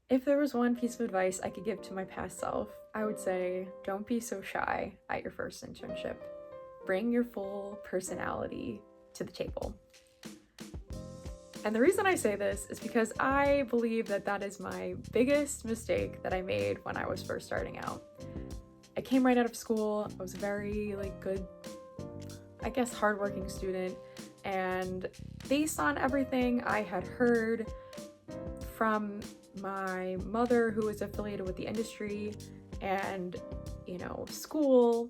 If there was one piece of advice I could give to my past self, I would say don't be so shy at your first internship. Bring your full personality to the table. And the reason I say this is because I believe that that is my biggest mistake that I made when I was first starting out. I came right out of school. I was a very good, I guess, hardworking student. And based on everything I had heard from my mother, who was affiliated with the industry, and school,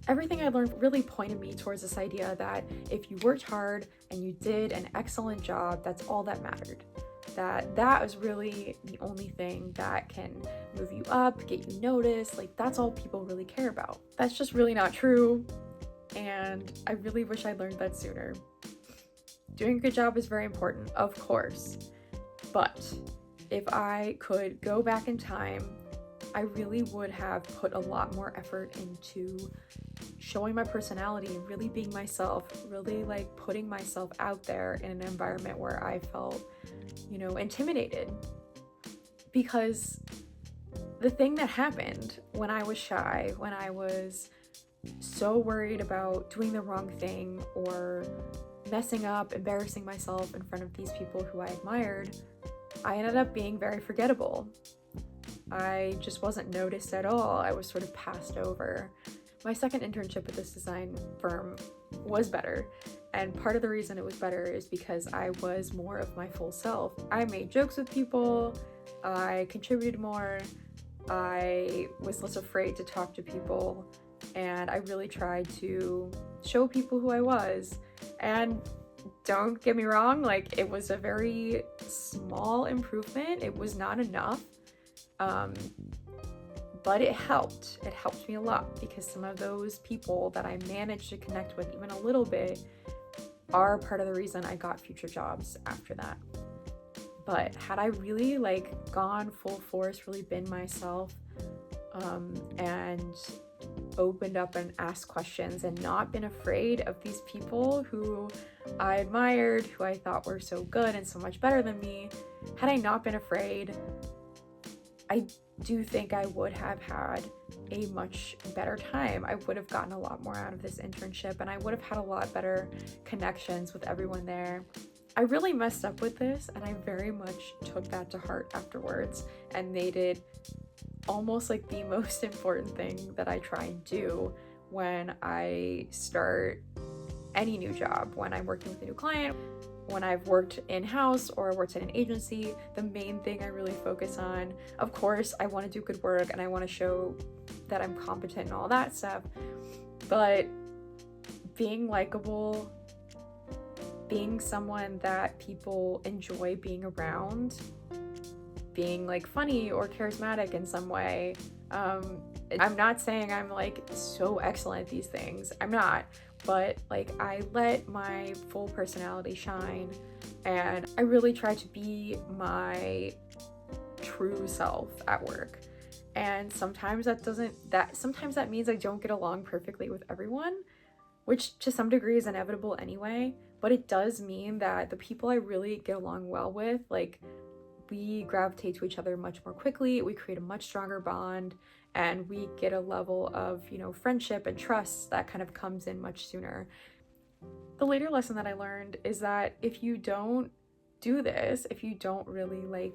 everything I learned really pointed me towards this idea that if you worked hard and you did an excellent job, that's all that mattered. That was really the only thing that can move you up, get you noticed. That's all people really care about. That's just really not true, and I really wish I learned that sooner. Doing a good job is very important, of course, but if I could go back in time, I really would have put a lot more effort into showing my personality, really being myself, really putting myself out there in an environment where I felt, intimidated. Because the thing that happened when I was shy, when I was so worried about doing the wrong thing or messing up, embarrassing myself in front of these people who I admired, I ended up being very forgettable. I just wasn't noticed at all. I was sort of passed over. My second internship at this design firm was better, and part of the reason it was better is because I was more of my full self. I made jokes with people, I contributed more, I was less afraid to talk to people, and I really tried to show people who I was. And don't get me wrong, it was a very small improvement. It was not enough. But it helped. It helped me a lot because some of those people that I managed to connect with even a little bit are part of the reason I got future jobs after that. But had I really gone full force, really been myself, and opened up and asked questions and not been afraid of these people who I admired, who I thought were so good and so much better than me, had I not been afraid, I do think I would have had a much better time. I would have gotten a lot more out of this internship, and I would have had a lot better connections with everyone there. I really messed up with this, and I very much took that to heart afterwards and made it almost the most important thing that I try and do when I start any new job, when I'm working with a new client, when I've worked in-house or worked in an agency. The main thing I really focus on, of course, I want to do good work and I want to show that I'm competent and all that stuff, but being likable, being someone that people enjoy being around, being funny or charismatic in some way. I'm not saying I'm so excellent at these things. I'm not. But I let my full personality shine, and I really try to be my true self at work. And sometimes sometimes that means I don't get along perfectly with everyone, which to some degree is inevitable anyway, but it does mean that the people I really get along well with, we gravitate to each other much more quickly, we create a much stronger bond, and we get a level of, friendship and trust that kind of comes in much sooner. The later lesson that I learned is that if you don't do this, if you don't really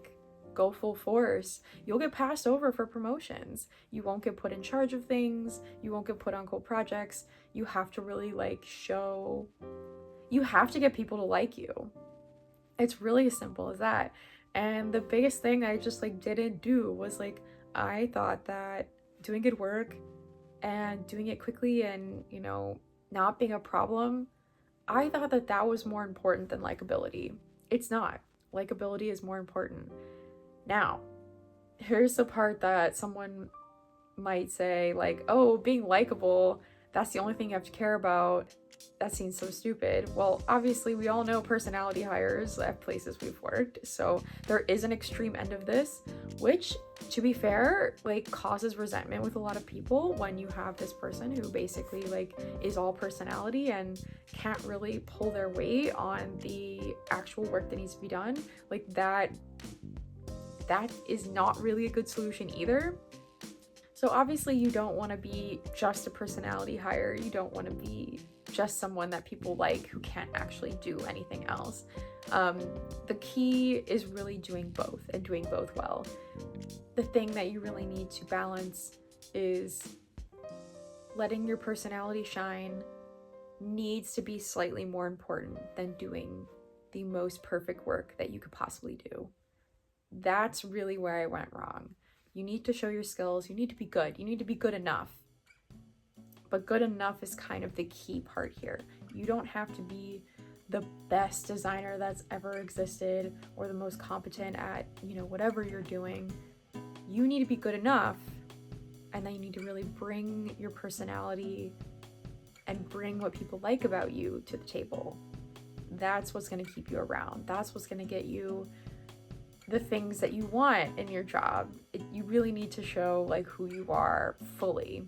go full force, you'll get passed over for promotions. You won't get put in charge of things. You won't get put on cool projects. You have to really you have to get people to like you. It's really as simple as that. And the biggest thing I just didn't do was I thought that doing good work and doing it quickly and, not being a problem, I thought that that was more important than likability. It's not. Likability is more important. Now, here's the part that someone might say, oh, being likable, that's the only thing you have to care about. That seems so stupid. Well, obviously, we all know personality hires at places we've worked, so there is an extreme end of this, which, to be fair, causes resentment with a lot of people when you have this person who basically is all personality and can't really pull their weight on the actual work that needs to be done. That that is not really a good solution either. So obviously you don't want to be just a personality hire. You don't want to be just someone that people like who can't actually do anything else. The key is really doing both and doing both well. The thing that you really need to balance is letting your personality shine needs to be slightly more important than doing the most perfect work that you could possibly do. That's really where I went wrong. You need to show your skills. You need to be good. You need to be good enough. But good enough is kind of the key part here. You don't have to be the best designer that's ever existed or the most competent at, whatever you're doing. You need to be good enough, and then you need to really bring your personality and bring what people like about you to the table. That's what's going to keep you around. That's what's going to get you the things that you want in your job. You really need to show like who you are fully,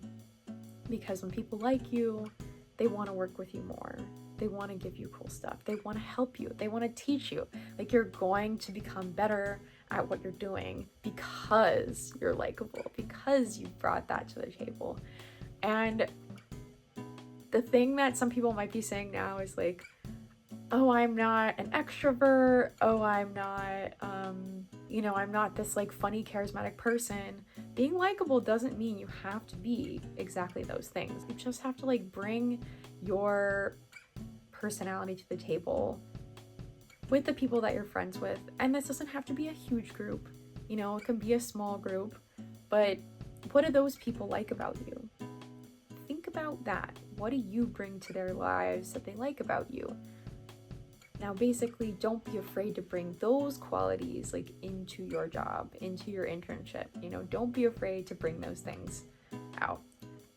because when people like you, they want to work with you more. They want to give you cool stuff. They want to help you. They want to teach you. Like, you're going to become better at what you're doing because you're likable, because you brought that to the table. And the thing that some people might be saying now is like, oh, I'm not an extrovert. Oh, I'm not, I'm not this like funny, charismatic person. Being likable doesn't mean you have to be exactly those things. You just have to like bring your personality to the table with the people that you're friends with. And this doesn't have to be a huge group. It can be a small group. But what do those people like about you? Think about that. What do you bring to their lives that they like about you? Now, basically, don't be afraid to bring those qualities like into your job, into your internship. Don't be afraid to bring those things out.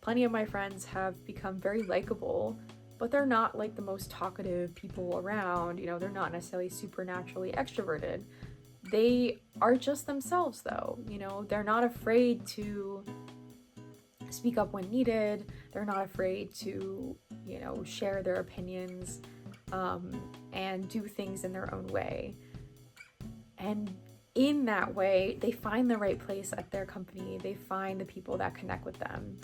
Plenty of my friends have become very likable, but they're not like the most talkative people around. They're not necessarily supernaturally extroverted. They are just themselves, though. They're not afraid to speak up when needed. They're not afraid to, share their opinions. And do things in their own way. And in that way, they find the right place at their company. They find the people that connect with them.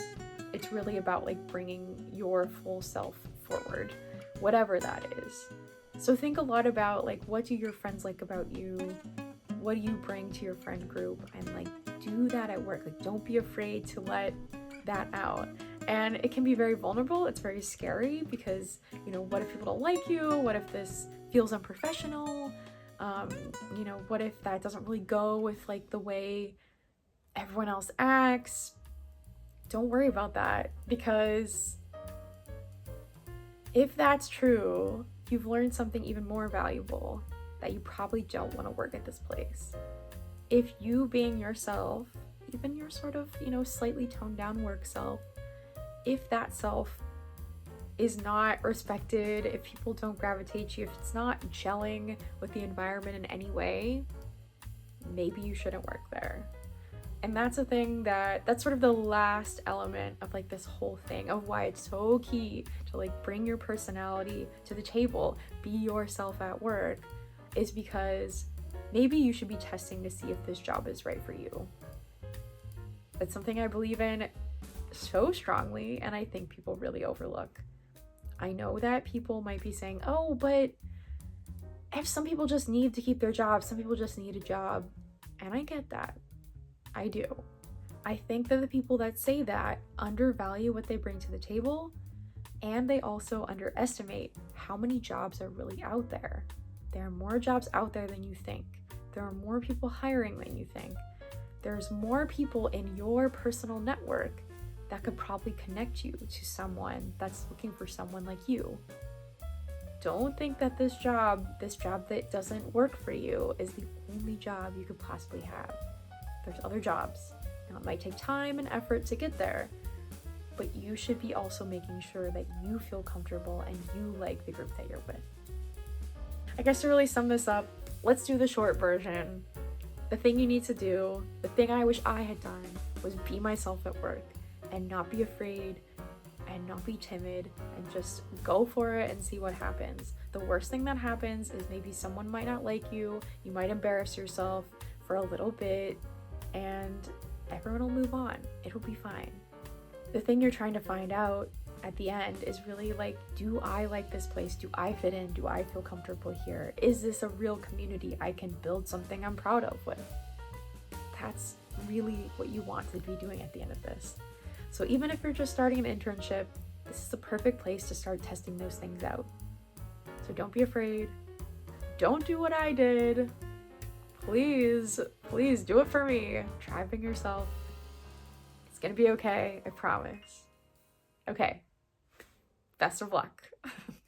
It's really about like bringing your full self forward, whatever that is. So think a lot about like, what do your friends like about you? What do you bring to your friend group? And like, do that at work. Like, don't be afraid to let that out. And it can be very vulnerable. It's very scary because, what if people don't like you? What if this feels unprofessional? What if that doesn't really go with like the way everyone else acts? Don't worry about that, because if that's true, you've learned something even more valuable, that you probably don't want to work at this place. If you being yourself, even your sort of, slightly toned down work self, if that self is not respected, if people don't gravitate to you, if it's not gelling with the environment in any way, maybe you shouldn't work there. And that's a thing that's sort of the last element of like this whole thing of why it's so key to like bring your personality to the table, be yourself at work, is because maybe you should be testing to see if this job is right for you. That's something I believe in so strongly, and I think people really overlook. I know that people might be saying, oh, but if some people just need to keep their job, some people just need a job. And I get that. I do. I think that the people that say that undervalue what they bring to the table, and they also underestimate how many jobs are really out there. There are more jobs out there than you think. There are more people hiring than you think. There's more people in your personal network that could probably connect you to someone that's looking for someone like you. Don't think that this job that doesn't work for you is the only job you could possibly have. There's other jobs. Now, it might take time and effort to get there, but you should be also making sure that you feel comfortable and you like the group that you're with. I guess to really sum this up, let's do the short version. The thing you need to do, the thing I wish I had done, was be myself at work and not be afraid and not be timid and just go for it and see what happens. The worst thing that happens is maybe someone might not like you, you might embarrass yourself for a little bit and everyone will move on. It'll be fine. The thing you're trying to find out at the end is really like, do I like this place? Do I fit in? Do I feel comfortable here? Is this a real community I can build something I'm proud of with? That's really what you want to be doing at the end of this. So even if you're just starting an internship, this is the perfect place to start testing those things out. So don't be afraid. Don't do what I did. Please do it for me. Try being yourself. It's gonna be okay, I promise. Okay. Best of luck.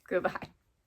Goodbye.